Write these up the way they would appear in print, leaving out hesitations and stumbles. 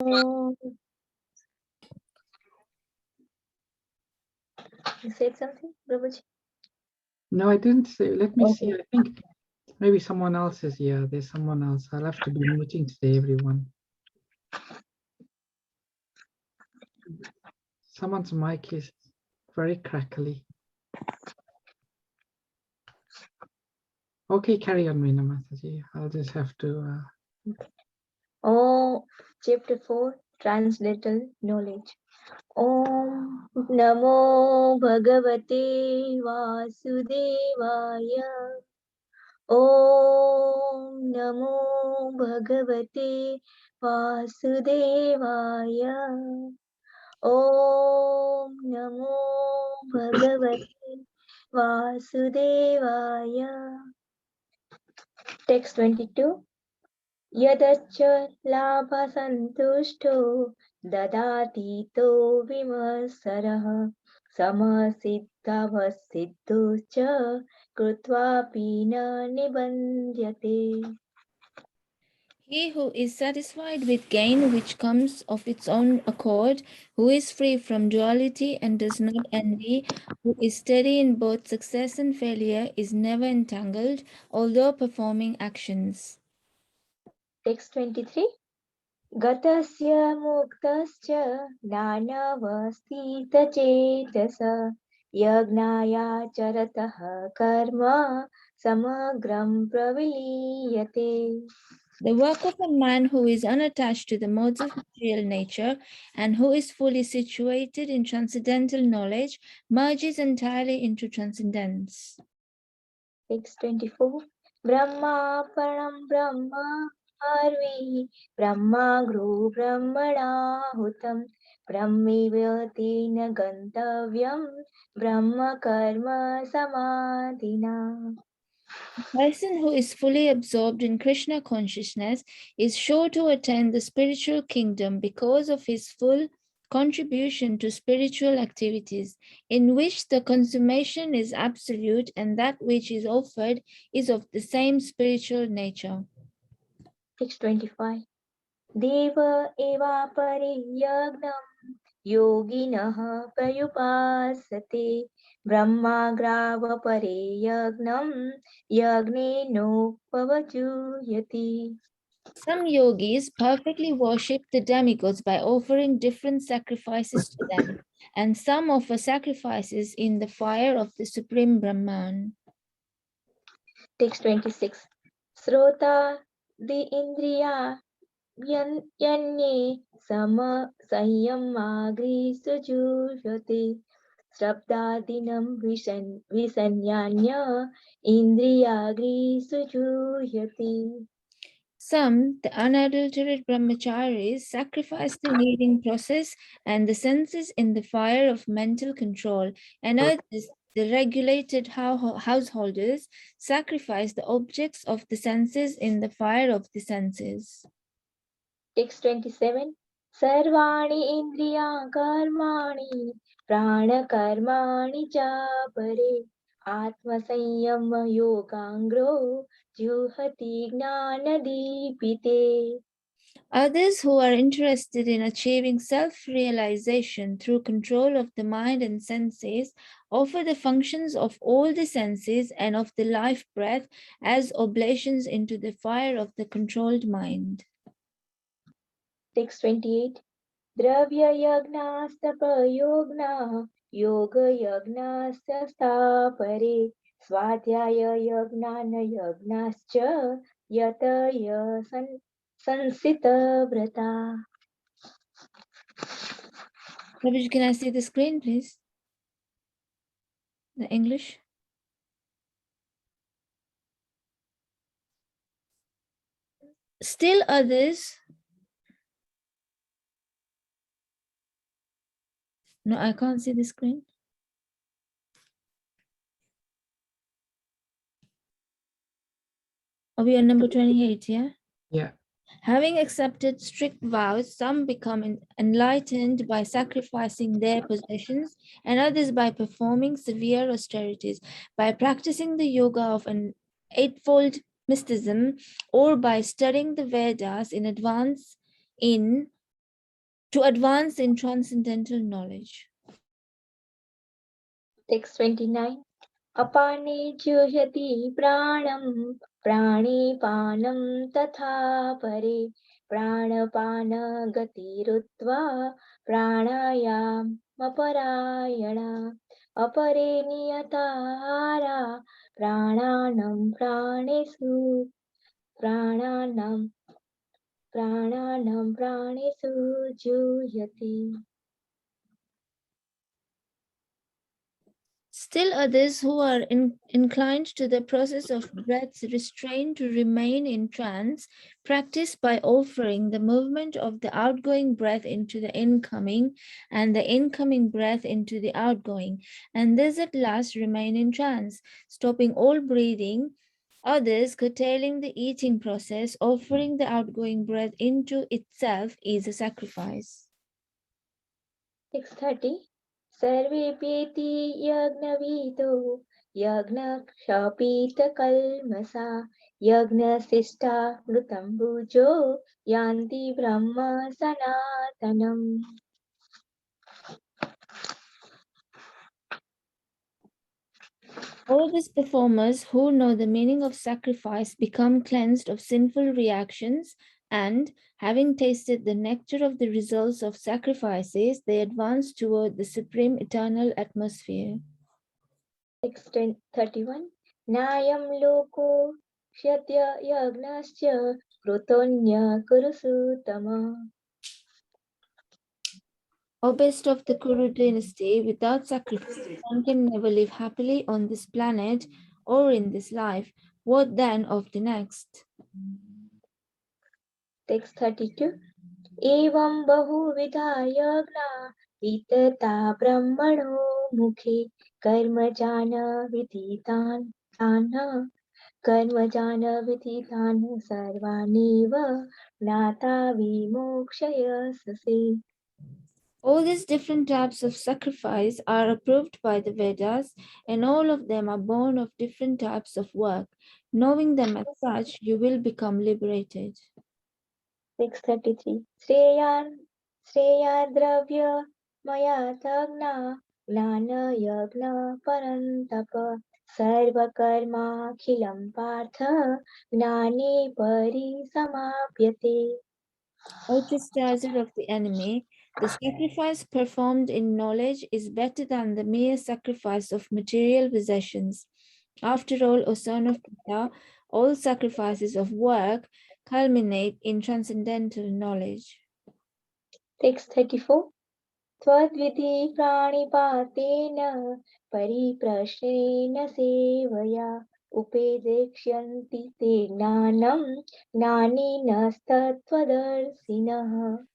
You said something, Prabhuji? No, I didn't say. Let me see. I think maybe someone else is here. There's someone else. I'll have to be muting today, everyone. Someone's mic is very crackly. Okay, carry on, Meena Mataji. I'll just have to. Chapter 4, Transcendental Knowledge. Om Namo Bhagavate Vasudevaya. Om Namo Bhagavate Vasudevaya. Om Namo Bhagavate Vasudevaya. Text 22. Yadacha labha santushto dadati vimasaraha samasiddhavasiddho cha krutva pina nibandyate. He who is satisfied with gain which comes of its own accord, who is free from duality and does not envy, who is steady in both success and failure, is never entangled, although performing actions. Text 23. Gatasya muktasya nanavastita chetasa yagnaya charataha karma samagram praviliyate. The work of a man who is unattached to the modes of material nature and who is fully situated in transcendental knowledge merges entirely into transcendence. Text 24. Brahma param Brahma arvi Brahma gru Brahmana hutam Brahmi vyatina gantavyam Brahma karma samadhina. The person who is fully absorbed in Krishna consciousness is sure to attain the spiritual kingdom because of his full contribution to spiritual activities, in which the consummation is absolute and that which is offered is of the same spiritual nature. Text 25. Deva eva pariyagnam yoginah prayupasate Brahmagrava pare yagnam yagneno pavajuyati. Some yogis perfectly worship the demigods by offering different sacrifices to them, and some offer sacrifices in the fire of the Supreme Brahman. Text 26. Srota the indriya yanye sama sanyamagri sujurvate Srabdadinam visanyanya indriyagri sujuyati. Some, the unadulterated brahmacharis, sacrifice the healing process and the senses in the fire of mental control, and others, the regulated householders, sacrifice the objects of the senses in the fire of the senses. Text 27. Sarvani indriya karmani prana karmani cha pare atma sanyama yogangro juhati gnana dipite. Others who are interested in achieving self-realization through control of the mind and senses offer the functions of all the senses and of the life breath as oblations into the fire of the controlled mind. Text 28. Dravya yagnastapa yogna yoga yagnasya stapare swadhyaya yagnana yagnascha yataya sansita vrata. Prabhuji, can I see the screen, please? The English. Still others. No, I can't see the screen. Are we on number 28, yeah? Yeah. Having accepted strict vows, some become enlightened by sacrificing their possessions, and others by performing severe austerities, by practicing the yoga of an eightfold mysticism, or by studying the Vedas in advance in to advance in transcendental knowledge. Text 29. Apane juhyati pranam prane panam tatha pare pranapana gatirutva pranayam aparayana apare niyatara prananam pranesu prananam pranesu juhyati. Still others who are inclined to the process of breath restraint to remain in trance practice by offering the movement of the outgoing breath into the incoming and the incoming breath into the outgoing, and thus at last remain in trance, stopping all breathing. Others curtailing the eating process, offering the outgoing breath into itself is a sacrifice. 6:30. सर्वेऽप्येति यज्ञविदो यज्ञक्षपितकल्मषा यज्ञशिष्टा मृतं भुजो यान्ति ब्रह्म सनातनम्. All these performers who know the meaning of sacrifice become cleansed of sinful reactions, and having tasted the nectar of the results of sacrifices, they advance toward the supreme eternal atmosphere. 6:31. Nayam loko shyatya yagnasya krutonya kurusutama. O best of the Kuru dynasty, without sacrifice, one can never live happily on this planet or in this life. What then of the next? Text 32. Evam bahuvida yagna vitata brahmano mukhe karmajana vidhitan tanha karmajana vidhitan sarvaneva nata vimokshayasase. All these different types of sacrifice are approved by the Vedas, and all of them are born of different types of work. Knowing them as such, you will become liberated. 633. Shreya dravya maya tagna gnana yagna parantapa sarva karma khilam partha gnani parisamapyate. O chastiser of the enemy, the sacrifice performed in knowledge is better than the mere sacrifice of material possessions. After all, O son of Pita, all sacrifices of work culminate in transcendental knowledge. Text 34. Tvadvidhi pranipaten pariprashrena sevaya upedekshyanti te gnanam gnaninastatvadarsinah.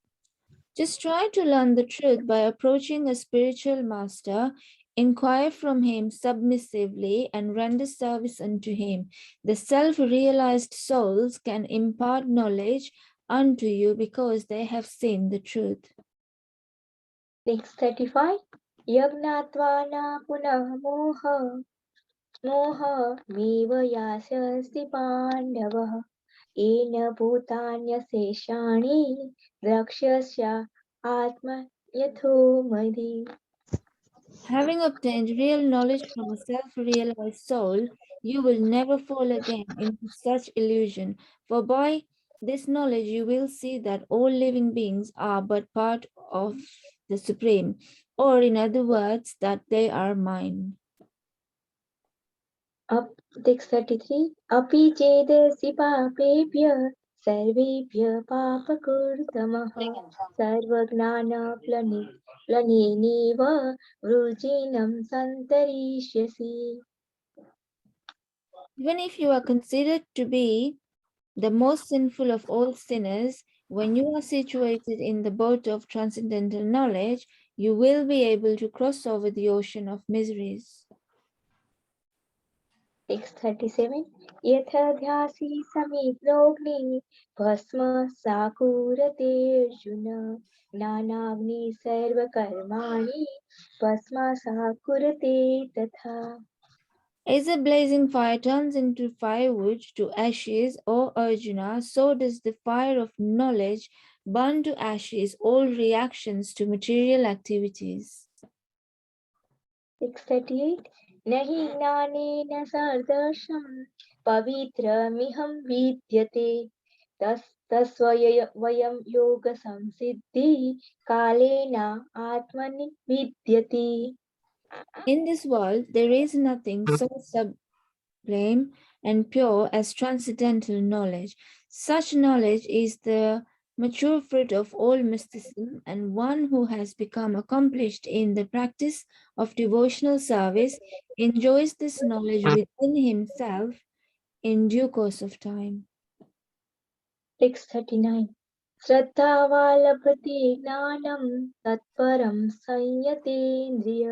Just try to learn the truth by approaching a spiritual master, inquire from him submissively, and render service unto him. The self-realized souls can impart knowledge unto you because they have seen the truth. Next 35. Yagnatvana punah moha meva yasyasti pandavah ena bhutanya seshani drakshasya atma yatho madhi. Having obtained real knowledge from a self-realized soul, you will never fall again into such illusion, for by this knowledge you will see that all living beings are but part of the Supreme, or in other words, that they are mine. Up text 33. Api chedasi papebhya sarvebhya papakurtamah sarvagnana planeneva vrujinam santarishyasi. Even if you are considered to be the most sinful of all sinners, when you are situated in the boat of transcendental knowledge, you will be able to cross over the ocean of miseries. Text 37. Yatha dhyasi samitrogni bhasma sakurate arjuna nanagni sarva karmani bhasma sakurate tatha. As a blazing fire turns into firewood to ashes, O Arjuna, so does the fire of knowledge burn to ashes all reactions to material activities. 638 Nahi gnanena sardasham pavitramiham vidyate tasvayam yoga samsiddhi kalena atmani vidyate. In this world, there is nothing so sublime and pure as transcendental knowledge. Such knowledge is the mature fruit of all mysticism, and one who has become accomplished in the practice of devotional service enjoys this knowledge within himself in due course of time. 639 श्रद्धावालभते ज्ञानं तत्परं संयतेन्द्रिय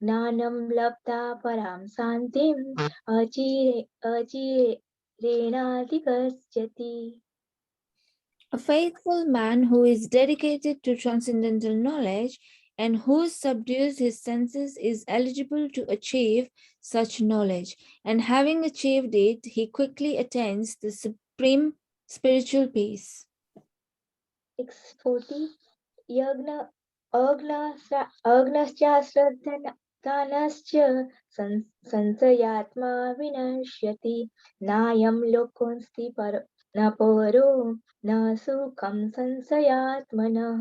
ज्ञानं लब्धा परां शान्तिम् अचिरेणाधिगच्छति. A faithful man who is dedicated to transcendental knowledge and who subdues his senses is eligible to achieve such knowledge, and having achieved it, he quickly attains the supreme spiritual peace. 640 अग्नश्च श्रद्धानश्च संशयात्मा विनश्यति नायं लोकोऽस्ति न परो न सुखं संशयात्मनः.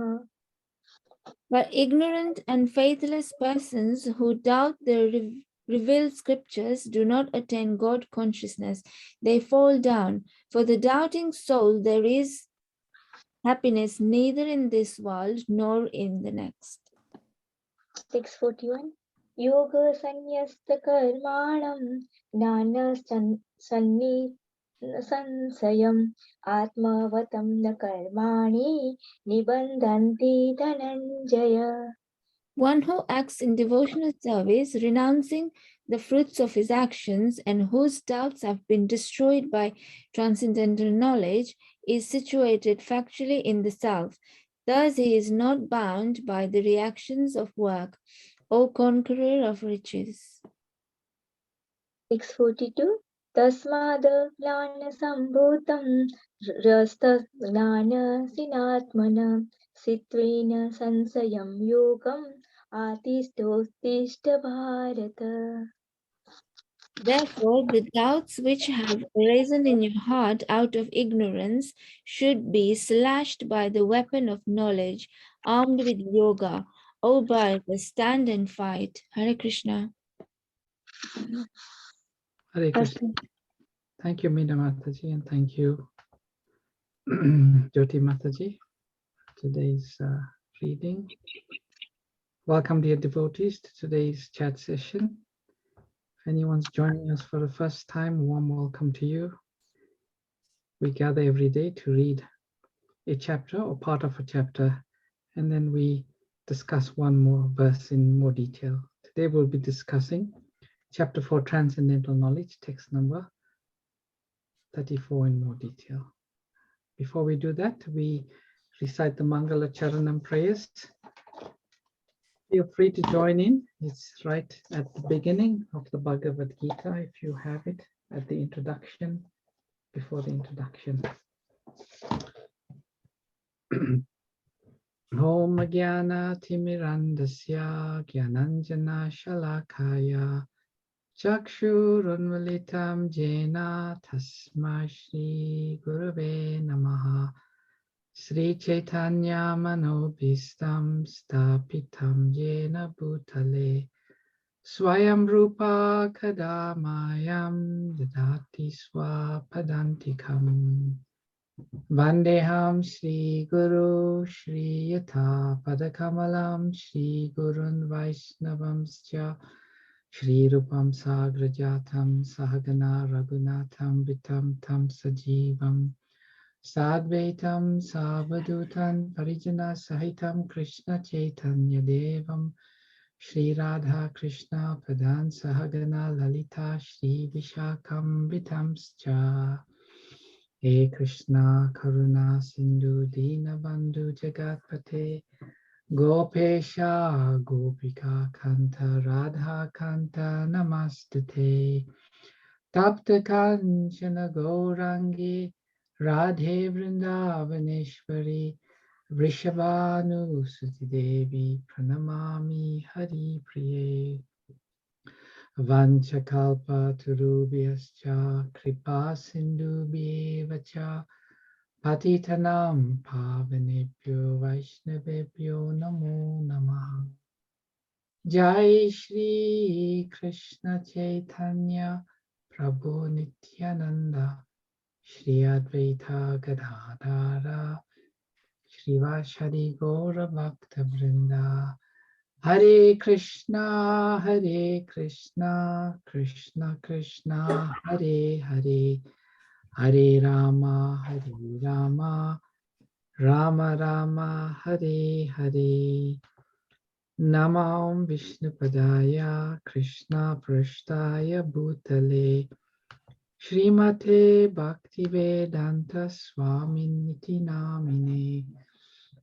But ignorant and faithless persons who doubt the revealed scriptures do not attain God consciousness. They fall down. For the doubting soul, there is happiness neither in this world nor in the next. 641 योग संन्यस्त कर्माणं ज्ञान संशयम् आत्मवतं न कर्माणि निबन्धन्ति Dhananjay. One who acts in devotional service, renouncing the fruits of his actions, and whose doubts have been destroyed by transcendental knowledge, is situated factually in the self. Thus he is not bound by the reactions of work, O conqueror of riches. 642 तस्माद् ज्ञानसम्भूतं रस्तज्ञानसिनात्मनः सित्वेन संशयं योगम् आतिष्ठोत्तिष्ठ Bharat. Therefore, the doubts which have arisen in your heart out of ignorance should be slashed by the weapon of knowledge, armed with yoga. O Bharata, stand and fight. Hare Krishna. Hare Krishna. Thank you, Meena Mataji, and thank you, Jyoti Mataji, for today's reading. Welcome, dear devotees, to today's chat session. If anyone's joining us for the first time, warm welcome to you. We gather every day to read a chapter or part of a chapter, and then we discuss one more verse in more detail. Today we'll be discussing chapter 4, Transcendental Knowledge, text number 34 in more detail. Before we do that, we recite the Mangala Charanam prayers. Feel free to join in. It's right at the beginning of the Bhagavad Gita, if you have it, at the introduction, before the introduction. Om Jnana Timirandasya Jnananjana Shalakaya Chakshurunvalitam Jena Tasma Shri Gurave Namaha Sri Chaitanya Manobhistam Stapitam Jena Bhutale Swayam Rupa Kadamayam Dadati Swapadantikam Vandeham Shri Guru Shri Yatha Padakamalam Shri Gurun Vaishnavamscha Shri Rupam Sagrajatam Sahagana Raghunatham Vitam Tam Sajivam Sadvaitam Savadutan Parijana Sahitam Krishna Chaitanya Devam Shri Radha Krishna Padan Sahagana Lalita Shri Vishakam Vitamscha He Krishna Karuna Sindhu Dinabandhu Jagatpate Gopesha Gopika Kanta Radha Kanta Namastute Tapta Kanchana Gaurangi Radhe Vrindavaneshwari Vrishabhanu Suti Devi Pranamami Hari Priye Vanchakalpa Turubhyascha Kripa Sindhubhyevacha Patitanam Pavanebhyo Vaishnavebhyo Namo Namaha. Jai Shri Krishna Chaitanya Prabhu Nityananda Shri Advaita Gadadhara Shrivashadi Gaura Bhakta Vrinda. Hare Krishna, Krishna Krishna, Hare Hare, Hare Rama, Rama Rama, Hare Hare. Namam Vishnupadaya, Krishna Prashtaya Bhutale, Srimate Bhaktivedanta Swaminiti Namine.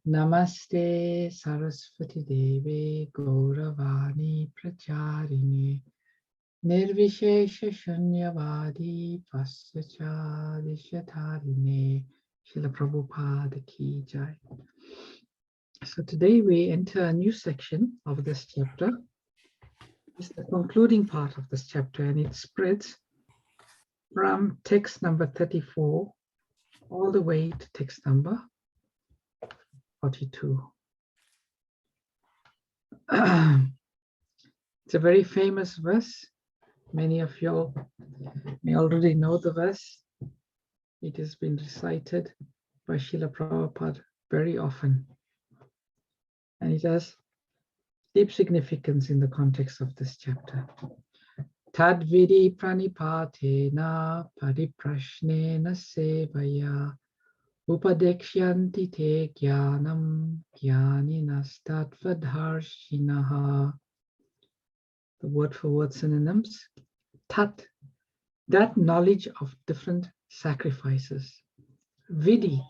Namaste Saraswati Deve Gauravani Pracharini Nirvishesha Shunyavadi Pasyacha Dishatarine. Srila Prabhupada Ki Jai. So today we enter a new section of this chapter. It's the concluding part of this chapter, and it spreads from text number 34 all the way to text number 42. It's a very famous verse. Many of you may already know the verse. It has been recited by Srila Prabhupada very often. And it has deep significance in the context of this chapter. Tad vidi pranipatena pariprashnena sevaya upadekshyanti te jnanam jnaninas tatvadharshinaha. The word for word synonyms. Tat, that knowledge of different sacrifices. Vidi,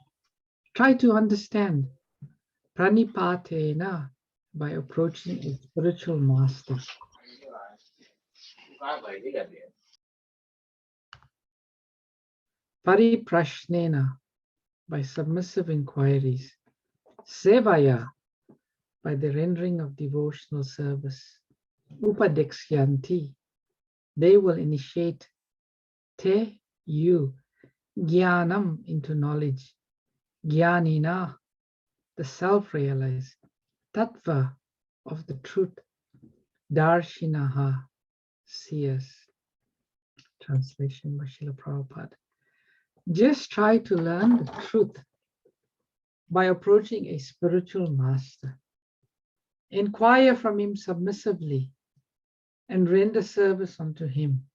try to understand. Pranipatena, by approaching a spiritual master. Pariprashnena, by submissive inquiries. Sevaya, by the rendering of devotional service. Upadekshyanti, they will initiate te, you, jnanam, into knowledge. Jnanina, the self-realized. Tattva, of the truth. Darshinaha, seers. Translation by Srila Prabhupada. Just try to learn the truth by approaching a spiritual master. Inquire from him submissively and render service unto him.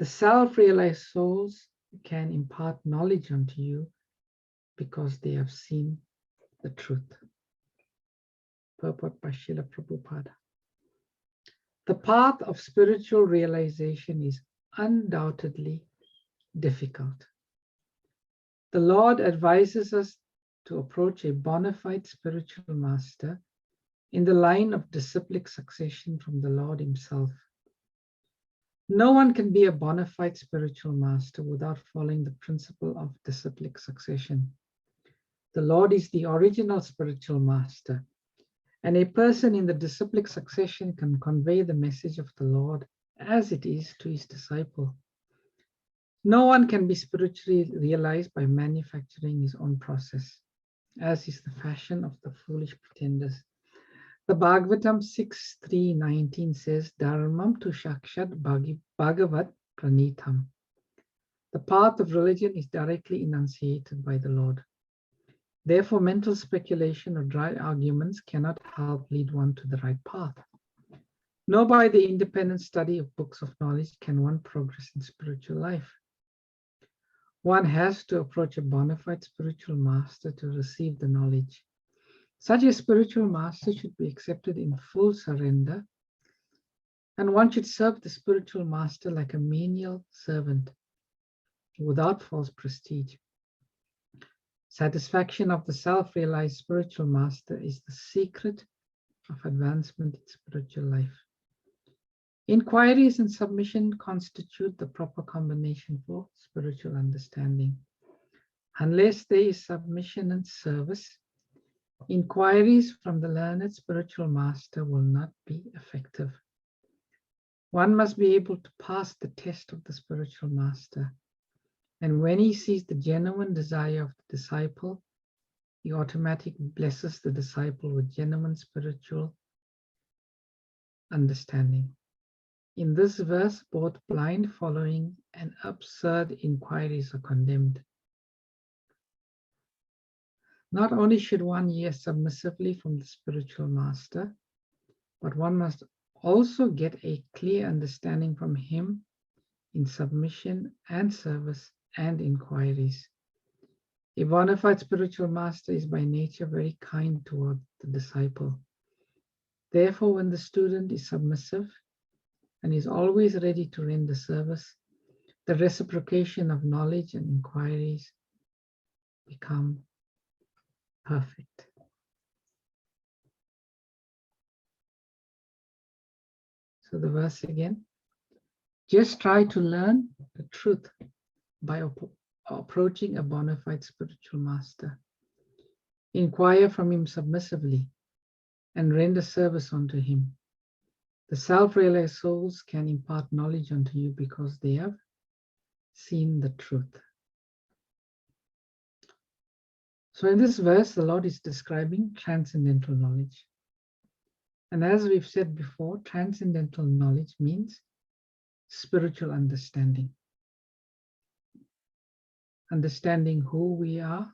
The self-realized souls can impart knowledge unto you because they have seen the truth. Purport by Srila Prabhupada. The path of spiritual realization is undoubtedly difficult. The Lord advises us to approach a bona fide spiritual master in the line of disciplic succession from the Lord himself. No one can be a bona fide spiritual master without following the principle of disciplic succession. The Lord is the original spiritual master, and a person in the disciplic succession can convey the message of the Lord as it is to his disciple. No one can be spiritually realized by manufacturing his own process, as is the fashion of the foolish pretenders. The Bhagavatam 6.3.19 says, Dharmam tu shakshat bhagavat pranitam. The path of religion is directly enunciated by the Lord. Therefore, mental speculation or dry arguments cannot help lead one to the right path. Nor by the independent study of books of knowledge can one progress in spiritual life. One has to approach a bona fide spiritual master to receive the knowledge. Such a spiritual master should be accepted in full surrender, and one should serve the spiritual master like a menial servant, without false prestige. Satisfaction of the self-realized spiritual master is the secret of advancement in spiritual life. Inquiries and submission constitute the proper combination for spiritual understanding. Unless there is submission and service, Inquiries from the learned spiritual master will not be effective. One must be able to pass the test of the spiritual master. And when he sees the genuine desire of the disciple, he automatically blesses the disciple with genuine spiritual understanding. In this verse, both blind following and absurd inquiries are condemned. Not only should one hear submissively from the spiritual master, but one must also get a clear understanding from him in submission and service and inquiries. A bona fide spiritual master is by nature very kind toward the disciple. Therefore, when the student is submissive and is always ready to render service, the reciprocation of knowledge and inquiries become perfect. So the verse again, just try to learn the truth by approaching a bona fide spiritual master. Inquire from him submissively and render service unto him. The self-realized souls can impart knowledge unto you because they have seen the truth. So in this verse, the Lord is describing transcendental knowledge. And as we've said before, transcendental knowledge means spiritual understanding. Understanding who we are,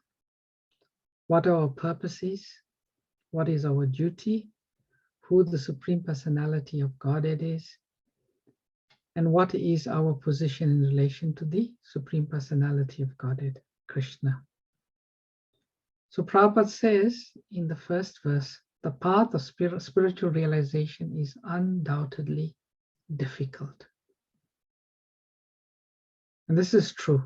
what our purpose is, what is our duty, who the Supreme Personality of Godhead is, and what is our position in relation to the Supreme Personality of Godhead, Krishna. So Prabhupada says in the first verse, the path of spiritual realization is undoubtedly difficult. And this is true.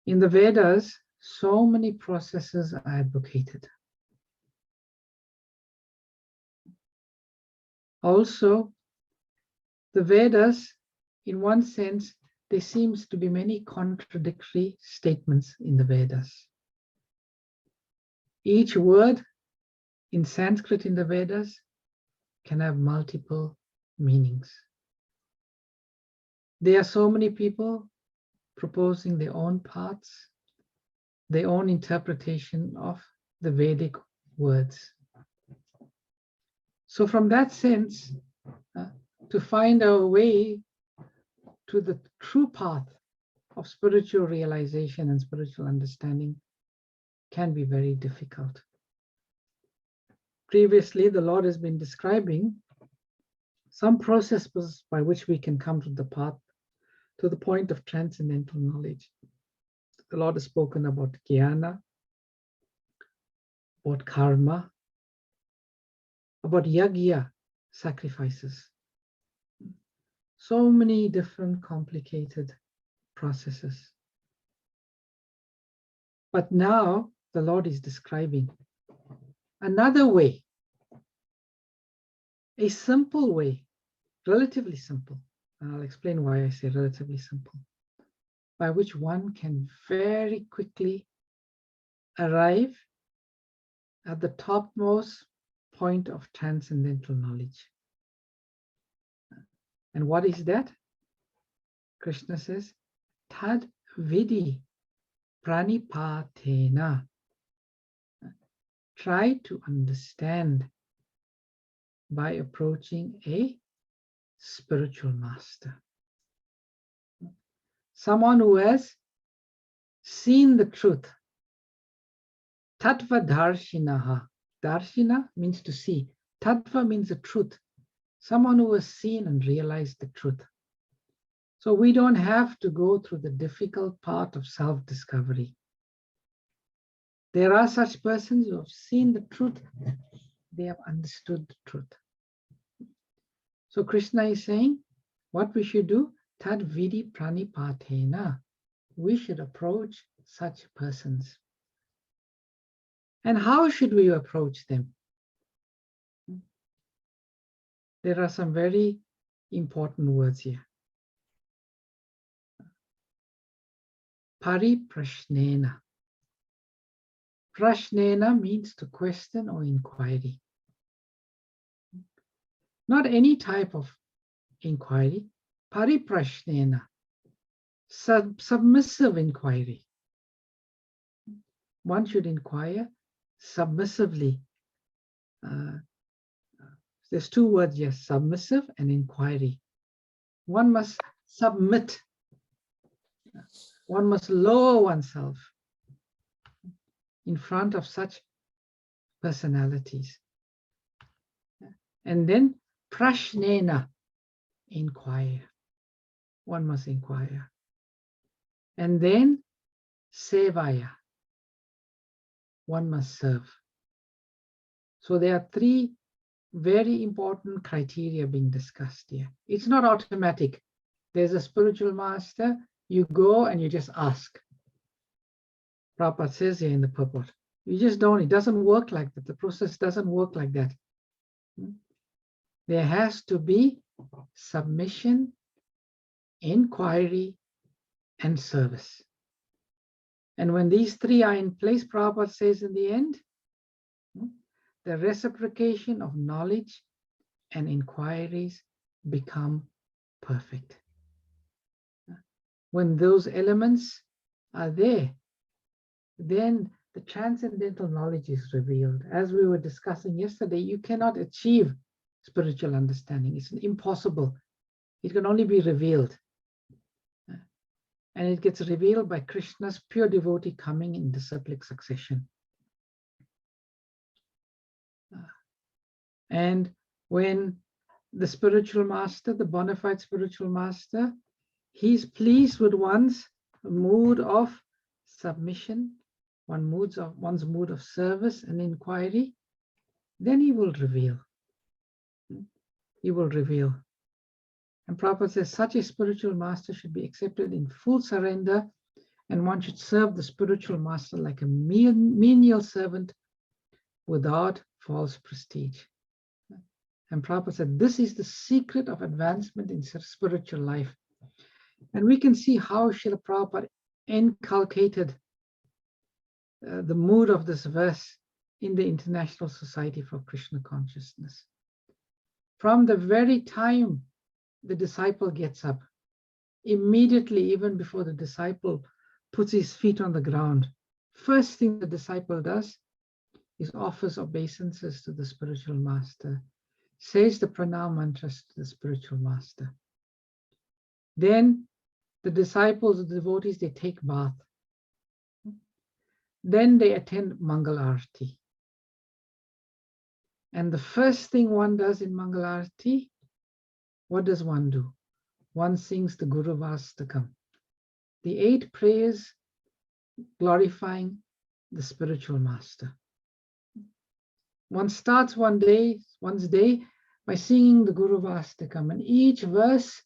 In the Vedas, so many processes are advocated. Also, the Vedas, in one sense, there seems to be many contradictory statements in the Vedas. Each word in Sanskrit in the Vedas can have multiple meanings. There are so many people proposing their own paths, their own interpretation of the Vedic words. So from that sense, to find our way to the true path of spiritual realization and spiritual understanding can be very difficult. Previously, the Lord has been describing some processes by which we can come to the path, to the point of transcendental knowledge. The Lord has spoken about jnana, about karma, about yajna, sacrifices. So many different complicated processes. But now the Lord is describing another way, a simple way, relatively simple. And I'll explain why I say relatively simple, by which one can very quickly arrive at the topmost point of transcendental knowledge. And what is that? Krishna says, Tad vidi pranipatena. Try to understand by approaching a spiritual master. Someone who has seen the truth. Tattva darshinaha. Darshina means to see. Tattva means the truth. Someone who has seen and realized the truth. So we don't have to go through the difficult part of self-discovery. There are such persons who have seen the truth. They have understood the truth. So Krishna is saying, what we should do, tad vidi pranipatena. We should approach such persons. And how should we approach them? There are some very important words here. Pariprashnena. Prashnena means to question or inquiry. Not any type of inquiry. Pariprashnena, submissive inquiry. One should inquire submissively. There's two words, yes, submissive and inquiry. One must submit. One must lower oneself in front of such personalities. And then prashnena, inquire. One must inquire. And then sevaya, one must serve. So there are three very important criteria being discussed here. It's not automatic. There's a spiritual master, you go and you just ask. Prabhupada says here in the purport. You just don't, it doesn't work like that. The process doesn't work like that. There has to be submission, inquiry, and service. And when these three are in place, Prabhupada says in the end, the reciprocation of knowledge and inquiries become perfect. When those elements are there, then the transcendental knowledge is revealed. As we were discussing yesterday, you cannot achieve spiritual understanding. It's impossible. It can only be revealed. And it gets revealed by Krishna's pure devotee coming in disciplic succession. And when the spiritual master, the bona fide spiritual master, he's pleased with one's mood of submission, one's mood of service and inquiry, then he will reveal. He will reveal. And Prabhupada says such a spiritual master should be accepted in full surrender, and one should serve the spiritual master like a menial servant without false prestige. And Prabhupada said this is the secret of advancement in spiritual life. And we can see how Srila Prabhupada inculcated the mood of this verse in the International Society for Krishna Consciousness. From the very time the disciple gets up, immediately, even before the disciple puts his feet on the ground, first thing the disciple does is offers obeisances to the spiritual master, says the pranam mantras to the spiritual master. Then the disciples, the devotees, they take bath. Then they attend Mangal Arati. And the first thing one does in Mangal Arati, what does one do? One sings the Guru Vastakam, the 8 prayers glorifying the spiritual master. One starts one's day by singing the Guru Vastakam, and each verse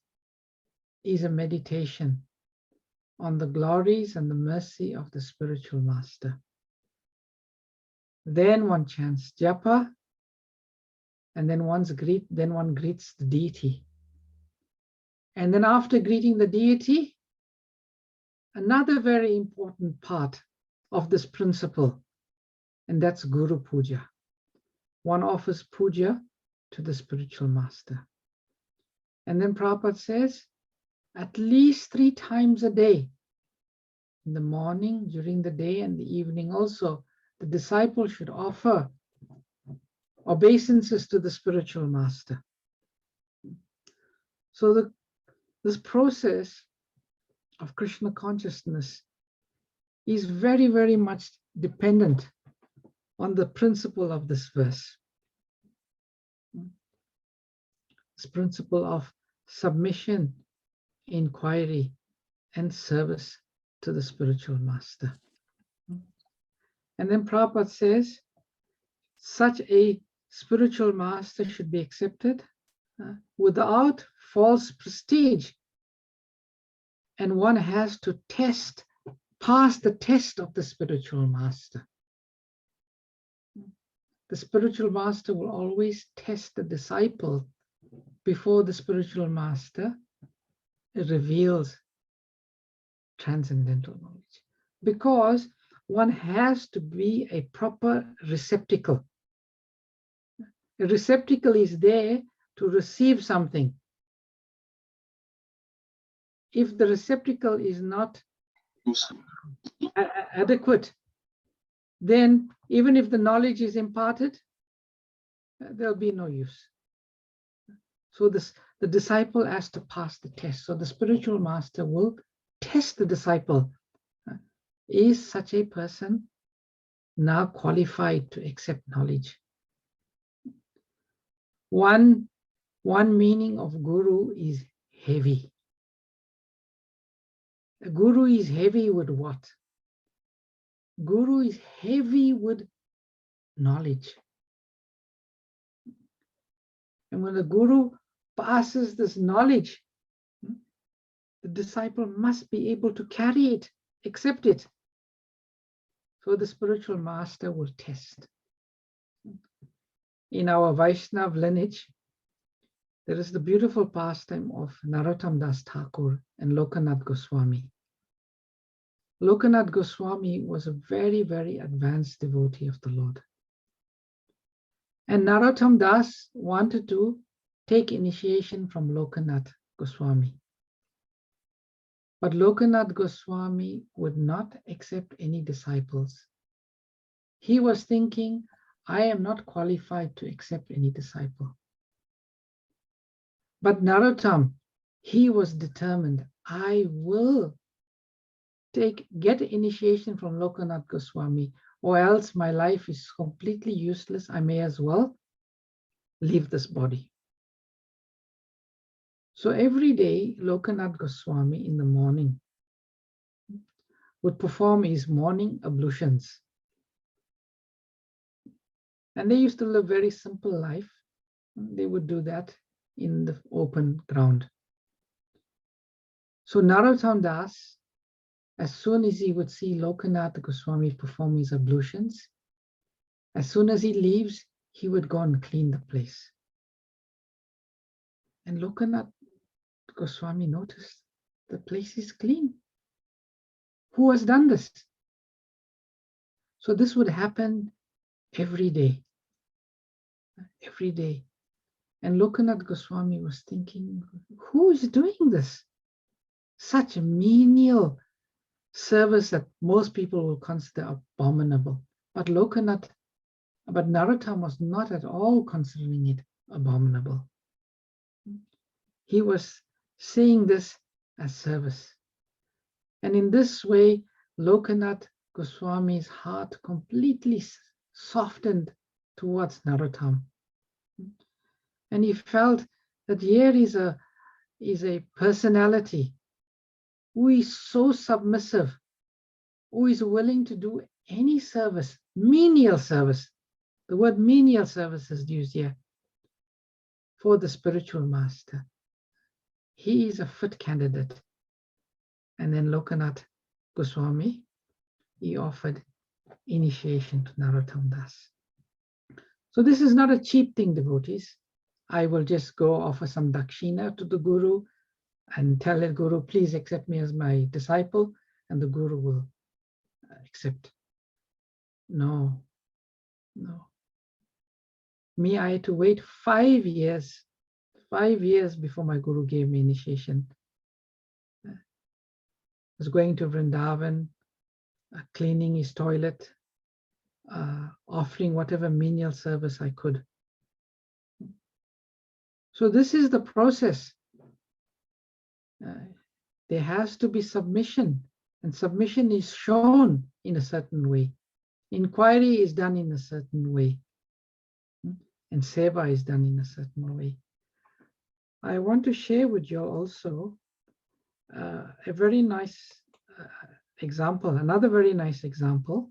is a meditation on the glories and the mercy of the spiritual master. Then one chants japa, and then one greets the deity. And then after greeting the deity, another very important part of this principle, and that's Guru Puja. One offers puja to the spiritual master. And then Prabhupada says, at least 3 times a day, in the morning, during the day, and the evening also, the disciple should offer obeisances to the spiritual master. So this process of Krishna consciousness is very, very much dependent on the principle of this verse. This principle of submission, inquiry, and service to the spiritual master. And then Prabhupada says, such a spiritual master should be accepted without false prestige. And one has to pass the test of the spiritual master. The spiritual master will always test the disciple before the spiritual master reveals transcendental knowledge. Because one has to be a proper receptacle. A receptacle is there to receive something. If the receptacle is not adequate, then even if the knowledge is imparted, there'll be no use. So the disciple has to pass the test. So the spiritual master will test the disciple. Is such a person now qualified to accept knowledge? One meaning of guru is heavy. A guru is heavy with what? Guru is heavy with knowledge. And when the guru passes this knowledge, the disciple must be able to carry it, accept it. So the spiritual master will test. In our Vaishnav lineage, there is the beautiful pastime of Narottam Das Thakur and Lokanath Goswami. Lokanath Goswami was a very, very advanced devotee of the Lord. And Narottam Das wanted to take initiation from Lokanath Goswami. But Lokanath Goswami would not accept any disciples. He was thinking, I am not qualified to accept any disciple. But Narottam, he was determined, I will get initiation from Lokanath Goswami, or else my life is completely useless. I may as well leave this body. So every day, Lokanath Goswami in the morning would perform his morning ablutions. And they used to live a very simple life. They would do that in the open ground. So Narottam Das, as soon as he would see Lokanath Goswami perform his ablutions, as soon as he leaves, he would go and clean the place. And Lokanath Goswami noticed the place is clean. Who has done this? So this would happen every day. Every day. And Lokanath Goswami was thinking, who is doing this? Such a menial service that most people will consider abominable. But Narottam was not at all considering it abominable. He was seeing this as service. And in this way, Lokanath Goswami's heart completely softened towards Narottam. And he felt that here is a personality who is so submissive, who is willing to do any service, menial service. The word menial service is used here for the spiritual master. He is a fit candidate. And then Lokanath Goswami, he offered initiation to Narottam Das. So this is not a cheap thing, devotees. I will just go offer some dakshina to the Guru and tell the Guru, please accept me as my disciple, and the Guru will accept. No. Me, I had to wait 5 years before my Guru gave me initiation. I was going to Vrindavan, cleaning his toilet, offering whatever menial service I could. So this is the process. There has to be submission, and submission is shown in a certain way. Inquiry is done in a certain way, and seva is done in a certain way. I want to share with you also a very nice example, another very nice example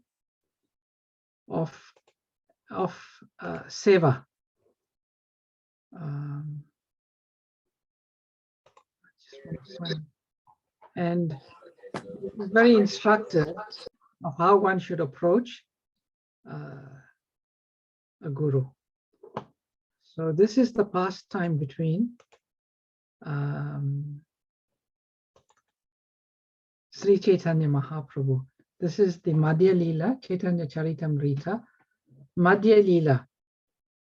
of seva. And very instructive of how one should approach a guru. So this is the pastime between Sri Caitanya Mahaprabhu This is the Madhya Leela, Chaitanya Charitamrita, Madhya Leela,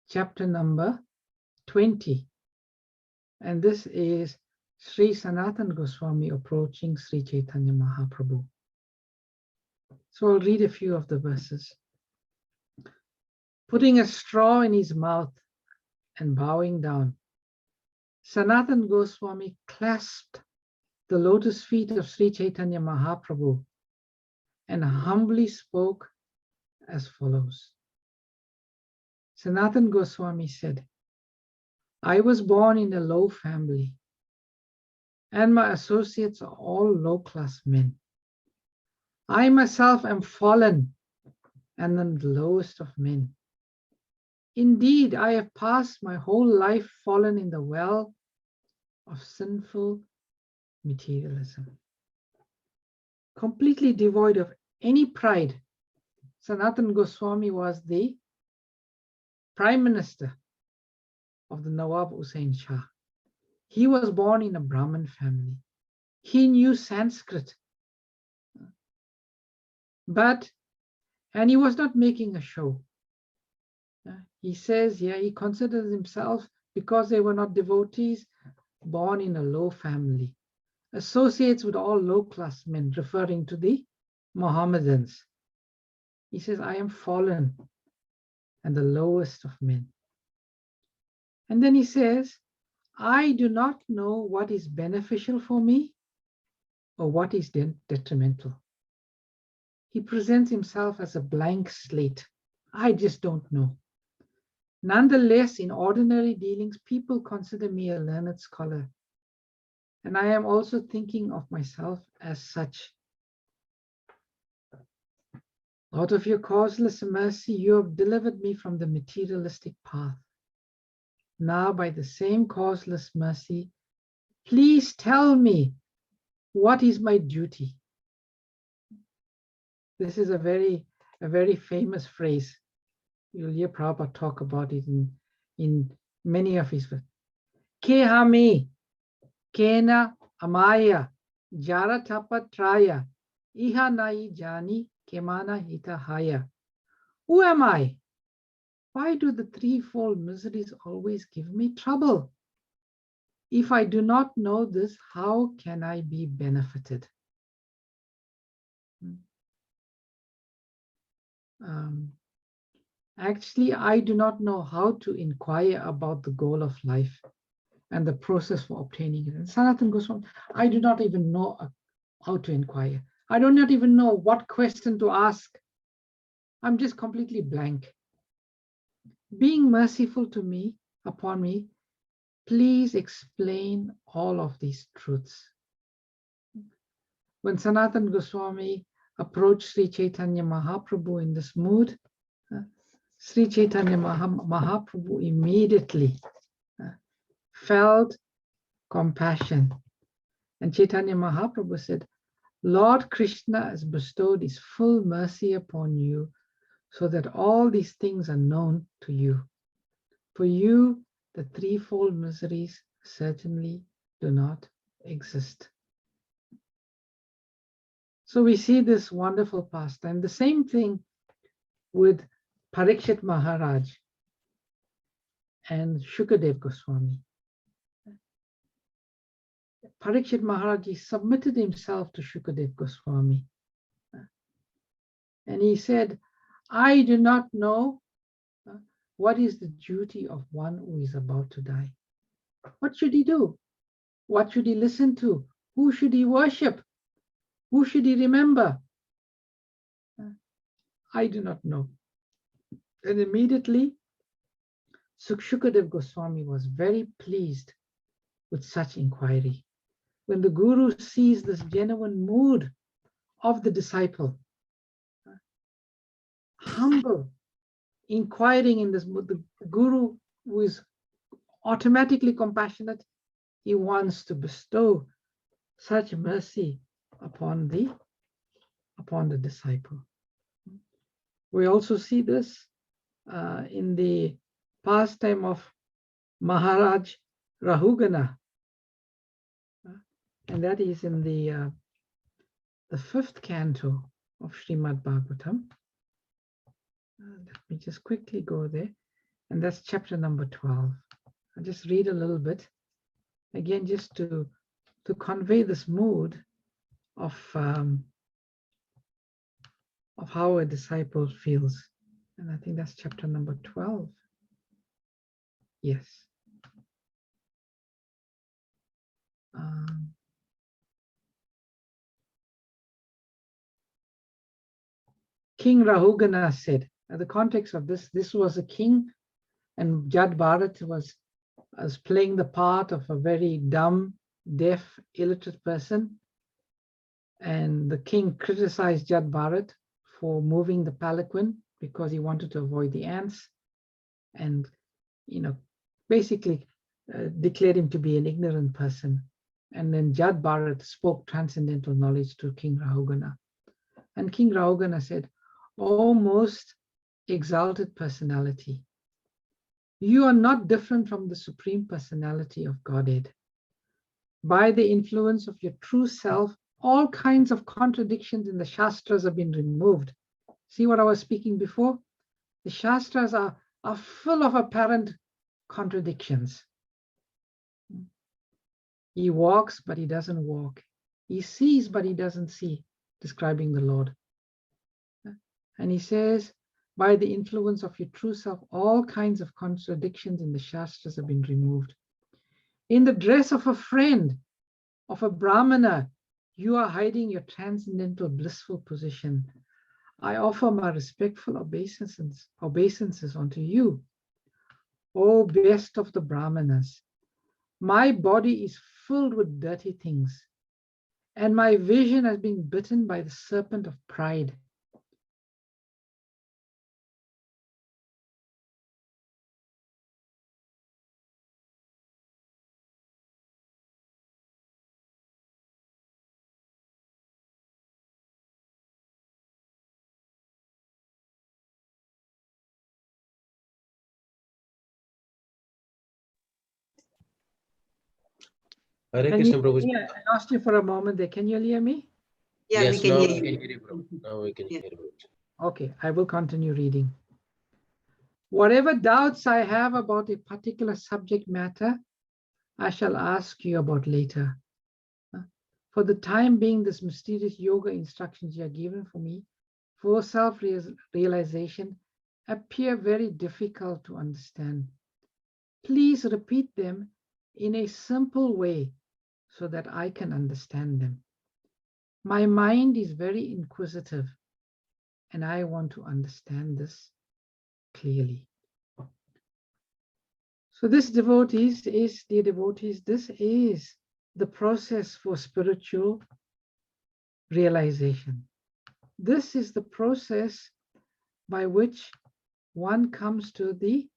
chapter number 20. And this is Sri Sanatan Goswami approaching Sri Chaitanya Mahaprabhu. So I'll read a few of the verses. Putting a straw in his mouth and bowing down, Sanatan Goswami clasped the lotus feet of Sri Chaitanya Mahaprabhu and humbly spoke as follows. Sanatan Goswami said, I was born in a low family, and my associates are all low-class men. I myself am fallen and am the lowest of men. Indeed, I have passed my whole life fallen in the well of sinful materialism. Completely devoid of any pride, Sanatan Goswami was the Prime Minister of the Nawab Hussain Shah. He was born in a Brahmin family. He knew Sanskrit. And he was not making a show. He says here, he considers himself, because they were not devotees, born in a low family. Associates with all low-class men, referring to the Mohammedans. He says, I am fallen and the lowest of men. And then he says, I do not know what is beneficial for me or what is detrimental. He presents himself as a blank slate. I just don't know. Nonetheless, in ordinary dealings, people consider me a learned scholar. And I am also thinking of myself as such. Out of your causeless mercy, you have delivered me from the materialistic path. Now, by the same causeless mercy, please tell me what is my duty. This is a very famous phrase. You'll hear Prabhupada talk about it in many of his works. Kehame, kena amaya, jara tapatraya, iha nai jani, kemana hita haya. Who am I? Why do the threefold miseries always give me trouble? If I do not know this, how can I be benefited? Actually, I do not know how to inquire about the goal of life and the process for obtaining it. And Sanatan Goswami, I do not even know how to inquire. I do not even know what question to ask. I'm just completely blank. Being merciful to me, upon me, please explain all of these truths. When Sanatan Goswami approached Sri Chaitanya Mahaprabhu in this mood, Sri Chaitanya Mahaprabhu immediately felt compassion. And Chaitanya Mahaprabhu said, Lord Krishna has bestowed his full mercy upon you so that all these things are known to you. For you, the threefold miseries certainly do not exist. So we see this wonderful pastime. The same thing with Parikshit Maharaj and Shukadev Goswami. Parikshit Maharaj, he submitted himself to Shukadev Goswami. And he said, I do not know what is the duty of one who is about to die. What should he do? What should he listen to? Who should he worship? Who should he remember? I do not know. And immediately, Shukadev Goswami was very pleased with such inquiry. When the Guru sees this genuine mood of the disciple, humble, inquiring in this mood, the Guru, who is automatically compassionate, he wants to bestow such mercy upon the disciple. We also see this in the pastime of Maharaj Rahugana, and that is in the 5th canto of Srimad Bhagavatam. Let me just quickly go there. And that's chapter number 12. I'll just read a little bit. Again, just to convey this mood of how a disciple feels. And I think that's chapter number 12. Yes. King Rahugana said, the context of this was a king, and Jad Bharat was playing the part of a very dumb, deaf, illiterate person. And the king criticized Jad Bharat for moving the palanquin because he wanted to avoid the ants, and basically declared him to be an ignorant person. And then Jad Bharat spoke transcendental knowledge to King Rahugana. And King Rahugana said, "O most exalted personality, you are not different from the Supreme Personality of Godhead. By the influence of your true self, all kinds of contradictions in the Shastras have been removed." See what I was speaking before? The Shastras are full of apparent contradictions. He walks, but he doesn't walk. He sees, but he doesn't see, describing the Lord. And he says, by the influence of your true self, all kinds of contradictions in the Shastras have been removed. In the dress of a friend, of a Brahmana, you are hiding your transcendental blissful position. I offer my respectful obeisances unto you. O best of the Brahmanas, my body is filled with dirty things, and my vision has been bitten by the serpent of pride. Hare Krishna, Prabhu. Yeah, I lost you for a moment there. Can you hear me? Yeah, Yes, we can now hear we you. can hear you, Prabhu. Now we can Yeah. hear you. Okay, I will continue reading. Whatever doubts I have about a particular subject matter, I shall ask you about later. For the time being, this mysterious yoga instructions you are given for me for self-realization appear very difficult to understand. Please repeat them in a simple way so that I can understand them. My mind is very inquisitive, and I want to understand this clearly. So this, devotees, dear devotees, this is the process for spiritual realization. This is the process by which one comes to the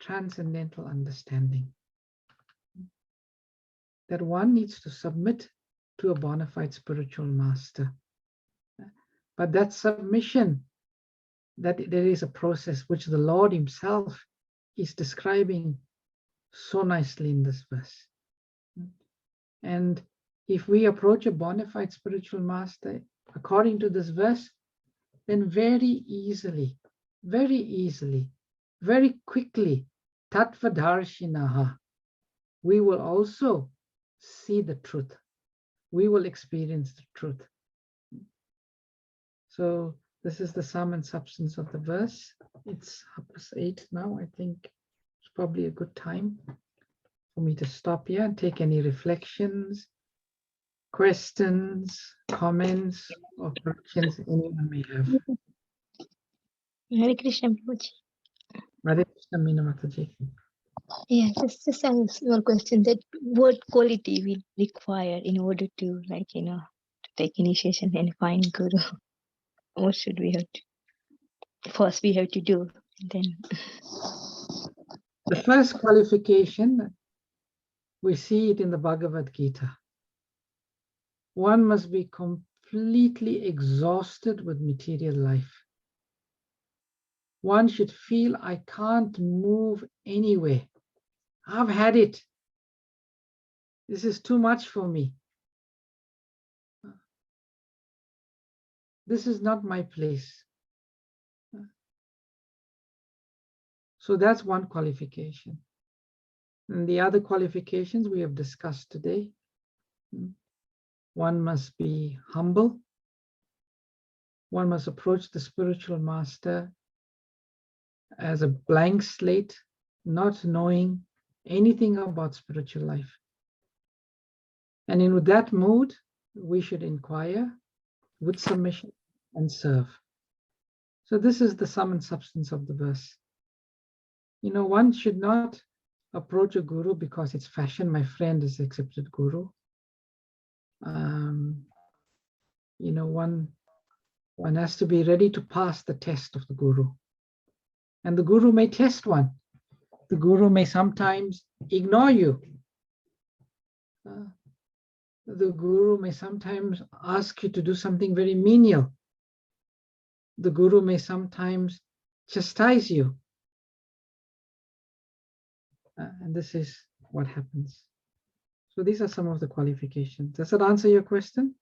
transcendental understanding. That one needs to submit to a bona fide spiritual master. But that submission, that there is a process which the Lord himself is describing so nicely in this verse. And if we approach a bona fide spiritual master according to this verse, then very easily, very quickly, tattvadarshinaha, we will also see the truth. We will experience the truth. So this is the sum and substance of the verse. It's 8:30 now. I think it's probably a good time for me to stop here and take any reflections, questions, comments, or corrections anyone may have. Hare Krishna, Prabhuji. Hare Krishna, Meena Mataji. Yeah, just a small question. That what quality we require in order to, to take initiation and find Guru? What should we have to? First, we have to do. Then. The first qualification, we see it in the Bhagavad Gita. One must be completely exhausted with material life. One should feel, I can't move anywhere. I've had it. This is too much for me. this is not my place. So that's one qualification. And the other qualifications we have discussed today. One must be humble. One must approach the spiritual master as a blank slate, not knowing anything about spiritual life. And in that mood, we should inquire with submission and serve. So this is the sum and substance of the verse. One should not approach a guru because it's fashion. My friend is accepted guru. One has to be ready to pass the test of the guru. And the guru may test one. The guru may sometimes ignore you. The guru may sometimes ask you to do something very menial. The guru may sometimes chastise you. And this is what happens. So these are some of the qualifications. Does that answer your question?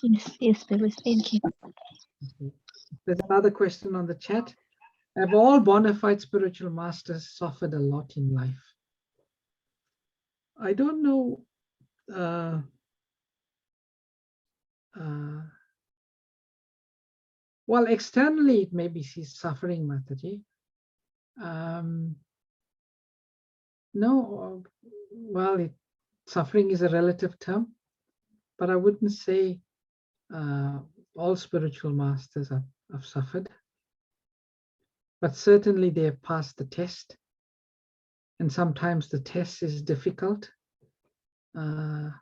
Yes, Prabhu. Thank you. There's another question on the chat. Have all bona fide spiritual masters suffered a lot in life? I don't know. Well, externally, it may be suffering, Mataji. No, well, suffering is a relative term, but I wouldn't say all spiritual masters have suffered. But certainly they have passed the test. And sometimes the test is difficult. And,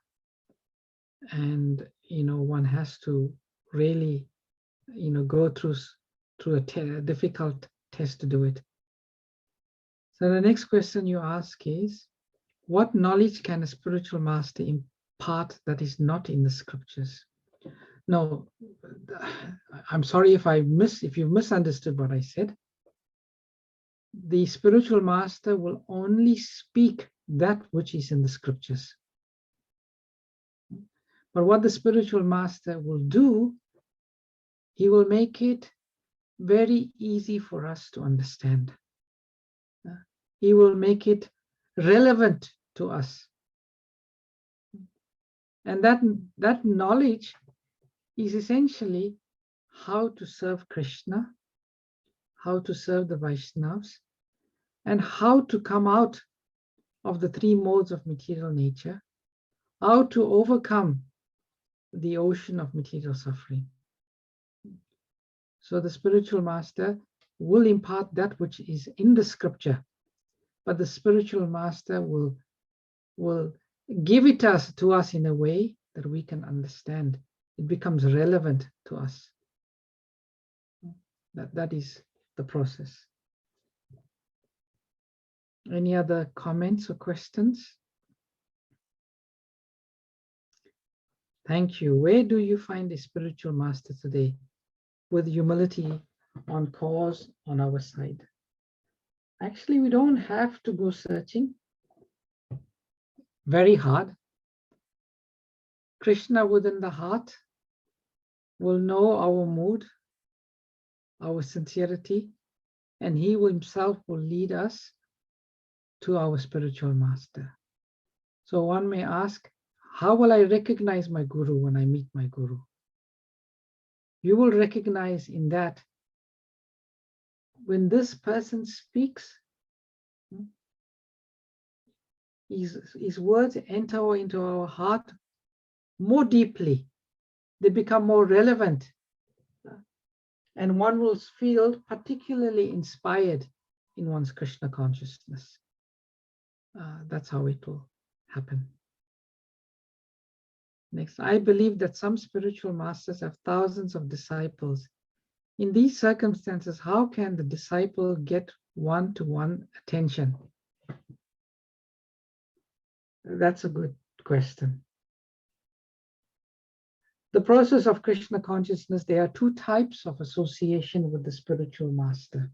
one has to really, go through a difficult test to do it. So the next question you ask is, what knowledge can a spiritual master impart that is not in the scriptures? No, I'm sorry if you misunderstood what I said. The spiritual master will only speak that which is in the scriptures. But what the spiritual master will do, he will make it very easy for us to understand. He will make it relevant to us. And that knowledge is essentially how to serve Krishna, how to serve the Vaishnavas, and how to come out of the three modes of material nature, how to overcome the ocean of material suffering. So the spiritual master will impart that which is in the scripture, but the spiritual master will give it to us in a way that we can understand. It becomes relevant to us. That is the process. Any other comments or questions? Thank you. Where do you find a spiritual master today with humility on cause on our side? Actually, we don't have to go searching very hard. Krishna within the heart will know our mood, our sincerity, and he himself will lead us to our spiritual master. So one may ask, how will I recognize my guru when I meet my guru? You will recognize in that when this person speaks, his words enter into our heart more deeply. They become more relevant. And one will feel particularly inspired in one's Krishna consciousness. That's how it will happen. Next, I believe that some spiritual masters have thousands of disciples. In these circumstances, how can the disciple get one-to-one attention? That's a good question. The process of Krishna consciousness, there are two types of association with the spiritual master.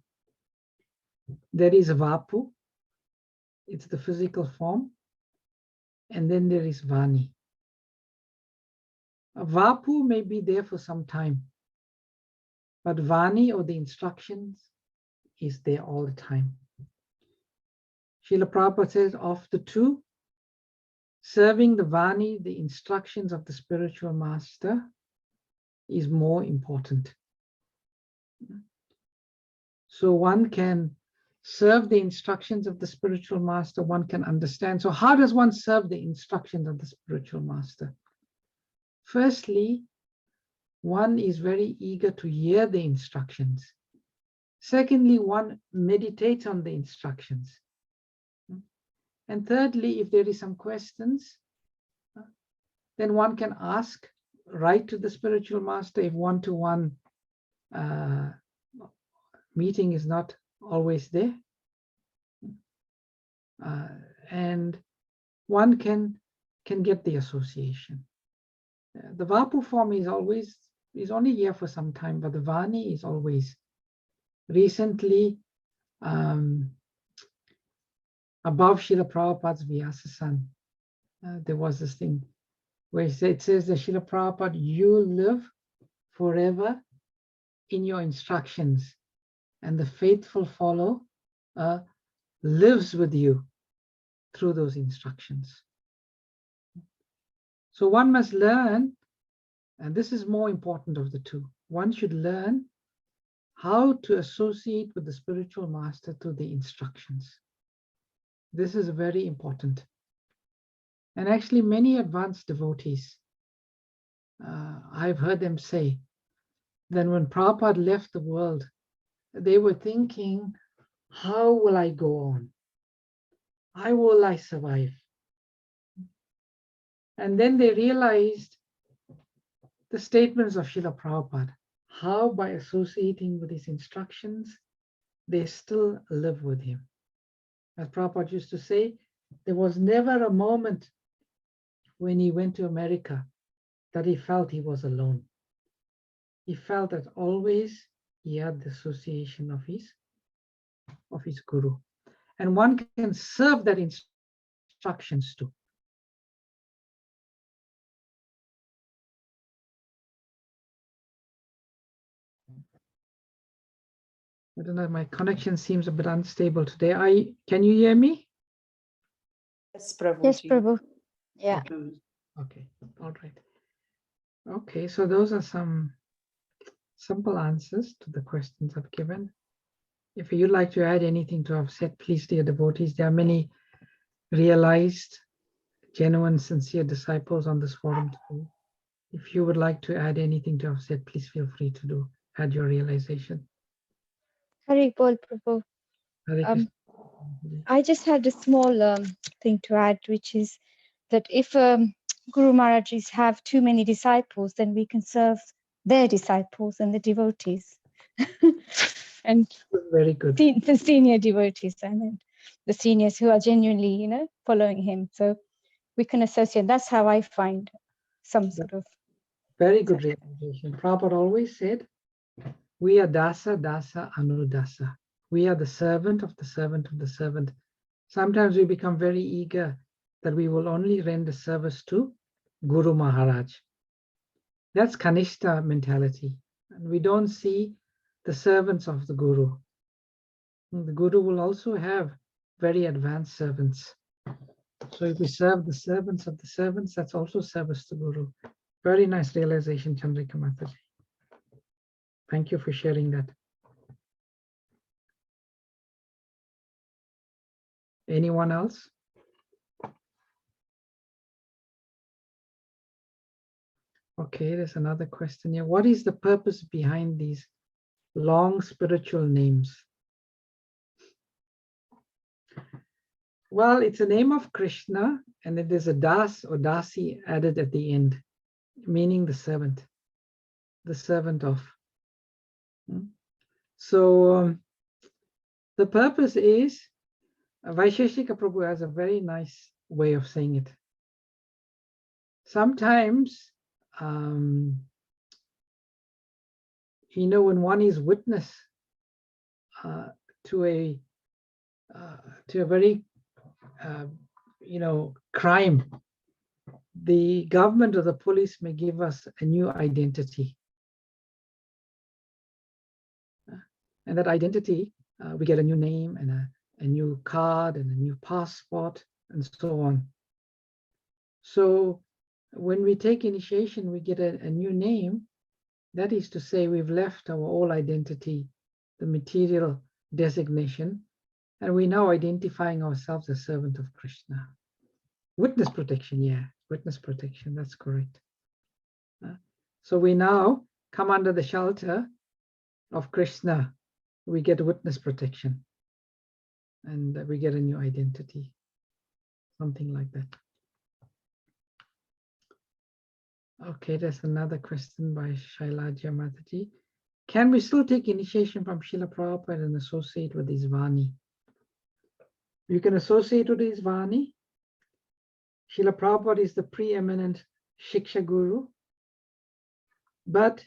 There is Vapu, it's the physical form, and then there is Vani. Vapu may be there for some time, but Vani, or the instructions, is there all the time. Srila Prabhupada says, of the two, serving the Vani, the instructions of the spiritual master, is more important. So one can serve the instructions of the spiritual master, one can understand. So how does one serve the instructions of the spiritual master? Firstly, one is very eager to hear the instructions. Secondly, one meditates on the instructions. And thirdly, if there is some questions, then one can ask, write to the spiritual master if one-to-one meeting is not always there. And one can get the association. The Vapu form is only here for some time, but the Vani is always. Recently, above Srila Prabhupada's Vyasasan, there was this thing where it says that Srila Prabhupada, you live forever in your instructions, and the faithful follower lives with you through those instructions. So one must learn, and this is more important of the two, one should learn how to associate with the spiritual master through the instructions. This is very important. And actually many advanced devotees, I've heard them say that when Prabhupada left the world, they were thinking, how will I go on? How will I survive? And then they realized the statements of Srila Prabhupada, how by associating with his instructions, they still live with him. As Prabhupada used to say, there was never a moment when he went to America that he felt he was alone. He felt that always he had the association of his guru. And one can serve that instructions too. I don't know, my connection seems a bit unstable today. Can you hear me? Yes, Prabhu. Yes, Prabhu. Yeah. Okay, all right. Okay, so those are some simple answers to the questions I've given. If you'd like to add anything to have said, please, dear devotees. There are many realized, genuine, sincere disciples on this forum too. If you would like to add anything to have said, please feel free to add your realization. Hari Bol, Prabhu. Hare Krishna. I just had a small thing to add, which is that if Guru Maharajis have too many disciples, then we can serve their disciples and the devotees. And Very good. the senior devotees, I mean, the seniors who are genuinely, following him. So we can associate. That's how I find some sort of. Very good realization. Prabhupada always said, we are dasa, dasa, anudasa. We are the servant of the servant of the servant. Sometimes we become very eager that we will only render service to Guru Maharaj. That's Kanishta mentality. And we don't see the servants of the Guru. The Guru will also have very advanced servants. So if we serve the servants of the servants, that's also service to Guru. Very nice realization, Chandrika Mataji. Thank you for sharing that. Anyone else? Okay, there's another question here. What is the purpose behind these long spiritual names? Well, it's a name of Krishna, and it is a das or dasi added at the end, meaning the servant of. So the purpose is, Vaisheshika Prabhu has a very nice way of saying it. Sometimes, when one is witness to a very, crime, the government or the police may give us a new identity. And that identity, we get a new name and a new card and a new passport and so on. So when we take initiation, we get a new name. That is to say, we've left our old identity, the material designation, and we're now identifying ourselves as servant of Krishna. Witness protection, yeah, witness protection, that's correct. So we now come under the shelter of Krishna. We get witness protection and we get a new identity, something like that. Okay, there's another question by Shailaja Mataji. Can we still take initiation from Srila Prabhupada and associate with Isvani? You can associate with Isvani. Srila Prabhupada is the preeminent Shiksha Guru, but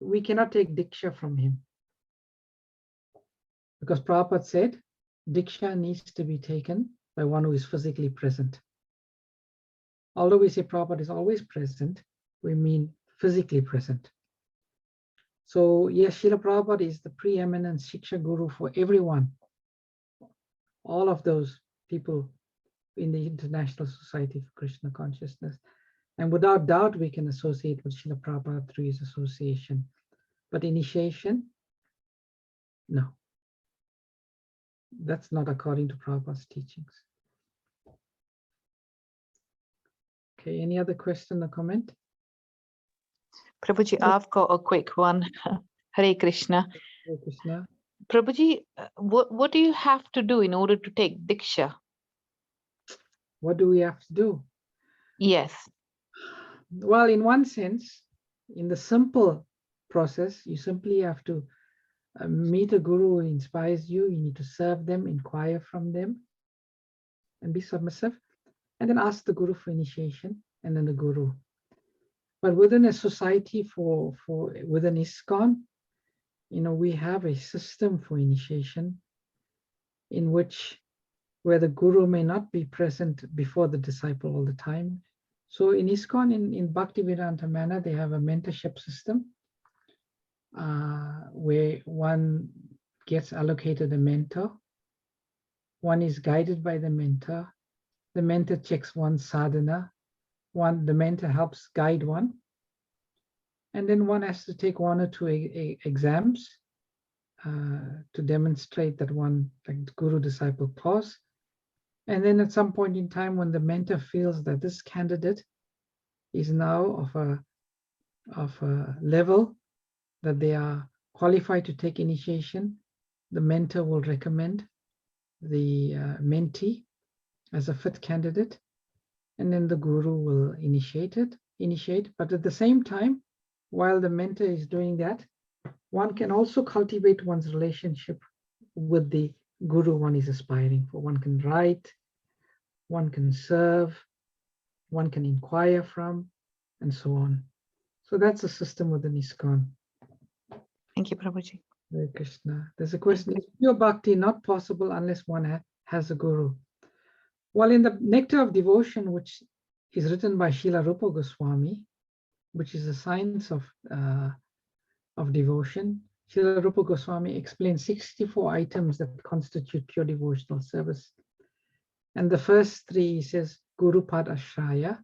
we cannot take Diksha from him. Because Prabhupada said, Diksha needs to be taken by one who is physically present. Although we say Prabhupada is always present, we mean physically present. So yes, Srila Prabhupada is the preeminent Shiksha Guru for everyone. All of those people in the International Society for Krishna Consciousness. And without doubt, we can associate with Srila Prabhupada through his association. But initiation, no. That's not according to Prabhupada's teachings. Okay, any other question or comment? Prabhuji, I've got a quick one. Hare Krishna. Hare Krishna. Prabhuji, what do you have to do in order to take Diksha? What do we have to do? Yes. Well, in one sense, in the simple process, you simply have to meet a guru who inspires you. You need to serve them, inquire from them, and be submissive. And then ask the guru for initiation, and then the guru. But within a society within ISKCON, we have a system for initiation in which where the guru may not be present before the disciple all the time. So in ISKCON, in Bhaktivedanta manner, they have a mentorship system where one gets allocated a mentor. One is guided by the mentor. The mentor checks one's sadhana. The mentor helps guide one. And then one has to take one or two exams to demonstrate that one, like guru-disciple clause. And then at some point in time, when the mentor feels that this candidate is now of a level that they are qualified to take initiation, the mentor will recommend the mentee as a fit candidate, and then the guru will initiate. But at the same time, while the mentor is doing that, one can also cultivate one's relationship with the guru one is aspiring for. One can write, one can serve, one can inquire from, and so on. So that's a system within ISKCON. Thank you, Prabhuji. Hare Krishna. There's a question, is pure bhakti not possible unless one has a guru? Well, in the Nectar of Devotion, which is written by Srila Rupa Goswami, which is a science of devotion, Srila Rupa Goswami explains 64 items that constitute pure devotional service. And the first three, he says, Guru Pad Ashraya,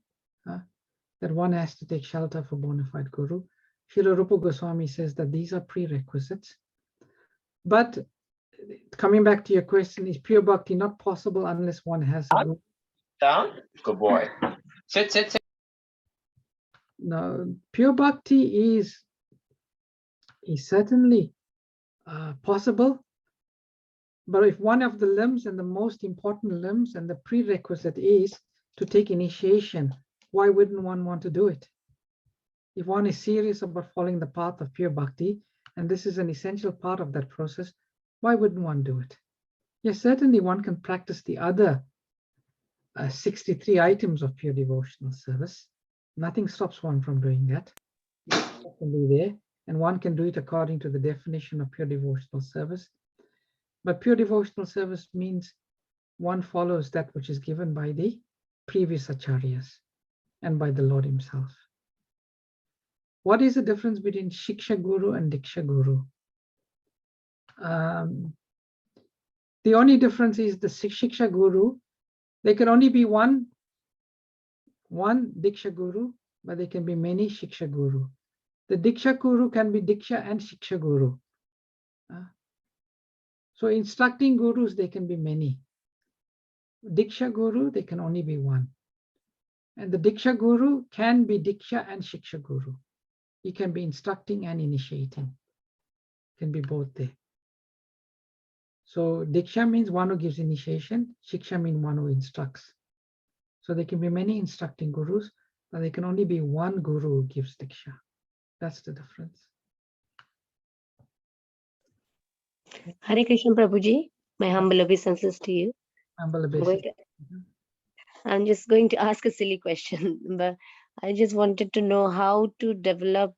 that one has to take shelter for bona fide guru. Srila Rupa Goswami says that these are prerequisites. But coming back to your question, is pure bhakti not possible unless one has a guru? Down. Good boy. Sit. No, pure bhakti is certainly possible. But if one of the limbs and the most important limbs and the prerequisite is to take initiation, why wouldn't one want to do it? If one is serious about following the path of pure bhakti, and this is an essential part of that process, why wouldn't one do it? Yes, certainly one can practice the other 63 items of pure devotional service. Nothing stops one from doing that. One can be there, and one can do it according to the definition of pure devotional service. But pure devotional service means one follows that which is given by the previous acharyas. and by the Lord himself. What is the difference between Shiksha Guru and Diksha Guru? The only difference is the Shiksha Guru, there can only be one Diksha Guru, but there can be many Shiksha Guru. The Diksha Guru can be Diksha and Shiksha Guru. So instructing gurus, there can be many. Diksha Guru, there can only be one. And the Diksha Guru can be Diksha and Shiksha Guru. He can be instructing and initiating. Can be both there. So Diksha means one who gives initiation. Shiksha means one who instructs. So there can be many instructing gurus, but there can only be one guru who gives Diksha. That's the difference. Hare Krishna Prabhuji, my humble obeisances to you. Humble obeisance. I'm just going to ask a silly question, but I just wanted to know how to develop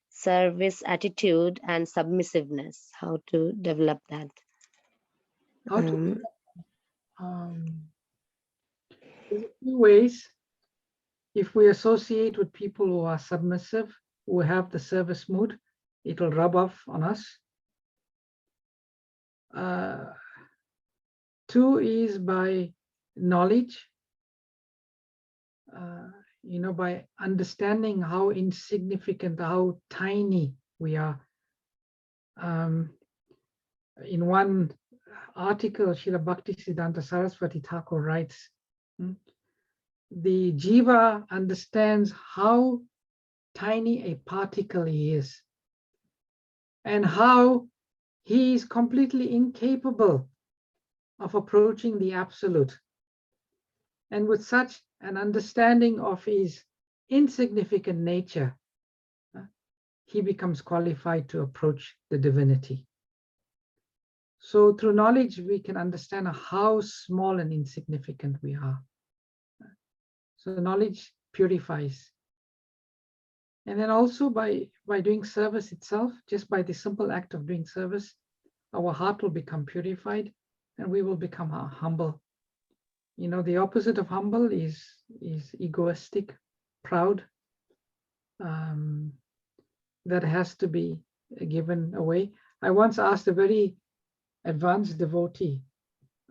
service attitude and submissiveness. How to develop that? How to, there's a few ways. If we associate with people who are submissive, who have the service mood, it will rub off on us. Two is by knowledge, by understanding how insignificant, how tiny we are. In one article, Srila Bhaktisiddhanta Saraswati Thakur writes, the jiva understands how tiny a particle he is and how he is completely incapable of approaching the absolute. And with such an understanding of his insignificant nature, he becomes qualified to approach the divinity. So through knowledge, we can understand how small and insignificant we are. So knowledge purifies. And then also by doing service itself, just by the simple act of doing service, our heart will become purified and we will become humble. The opposite of humble is egoistic, proud. That has to be given away. I once asked a very advanced devotee,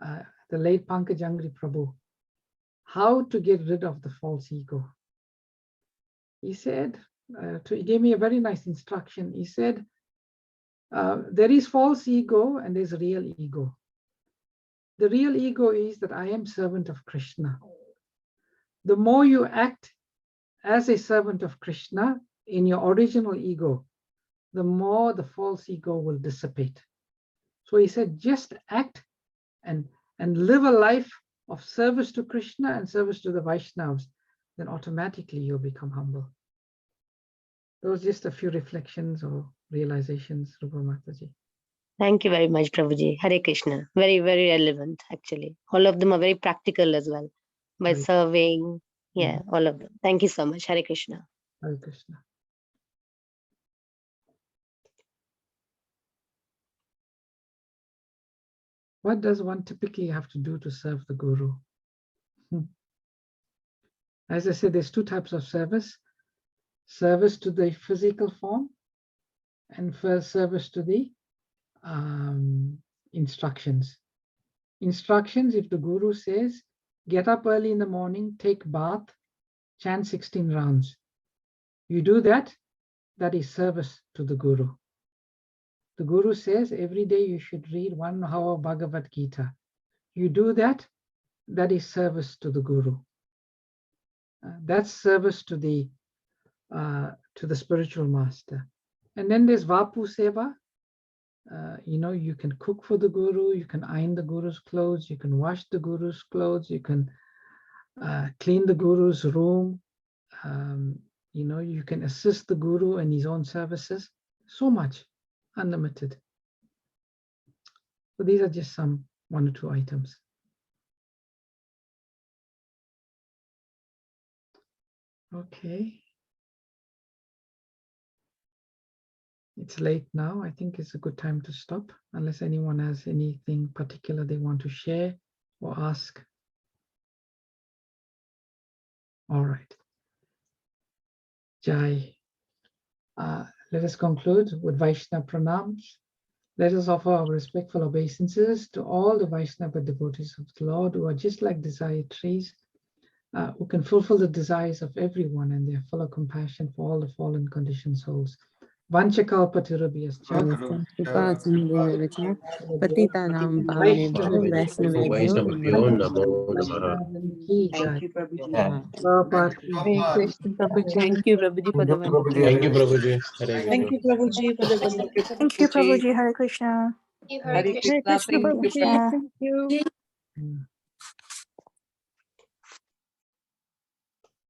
the late Pankajangri Prabhu, how to get rid of the false ego. He said, he gave me a very nice instruction. He said, there is false ego and there's real ego. The real ego is that I am servant of Krishna. The more you act as a servant of Krishna in your original ego, the more the false ego will dissipate. So he said, just act and live a life of service to Krishna and service to the Vaishnavas, then automatically you'll become humble. Those are just a few reflections or realizations, Rupa Mataji. Thank you very much, Prabhuji. Hare Krishna. Very, very relevant, actually. All of them are very practical as well. By serving, all of them. Thank you so much. Hare Krishna. Hare Krishna. What does one typically have to do to serve the Guru? As I said, there's two types of service. Service to the physical form and first service to the instructions. Instructions, if the Guru says, get up early in the morning, take bath, chant 16 rounds. You do that, that is service to the Guru. The Guru says every day you should read 1 hour Bhagavad Gita. You do that, that is service to the Guru. That's service to the spiritual master. And then there's Vapu Seva. You can cook for the Guru, you can iron the Guru's clothes, you can wash the Guru's clothes, you can clean the Guru's room, you can assist the Guru in his own services. So much, unlimited. So these are just some 1 or 2 items. Okay. It's late now. I think it's a good time to stop, unless anyone has anything particular they want to share or ask. All right. Jai. Let us conclude with Vaishnava pranams. Let us offer our respectful obeisances to all the Vaishnava devotees of the Lord who are just like desire trees, who can fulfill the desires of everyone, and they are full of compassion for all the fallen conditioned souls. Vanchakalpatirubhyascha पतितानां पावनेभ्यो वैष्णवेभ्यो Vaishnavabhyo namo namaha. Ki Jai. Prabhupada ki Hare Jai. Krishna, Prabhuji. Thank you, Prabhuji, for the wonderful. Thank you, Prabhuji. Hare Thank Krishna. you, Prabhuji, for the wonderful. Thank you, Prabhuji. Hare Krishna. Hare Krishna. Hare Krishna, Thank you. Prabhuji. Thank you. Mm.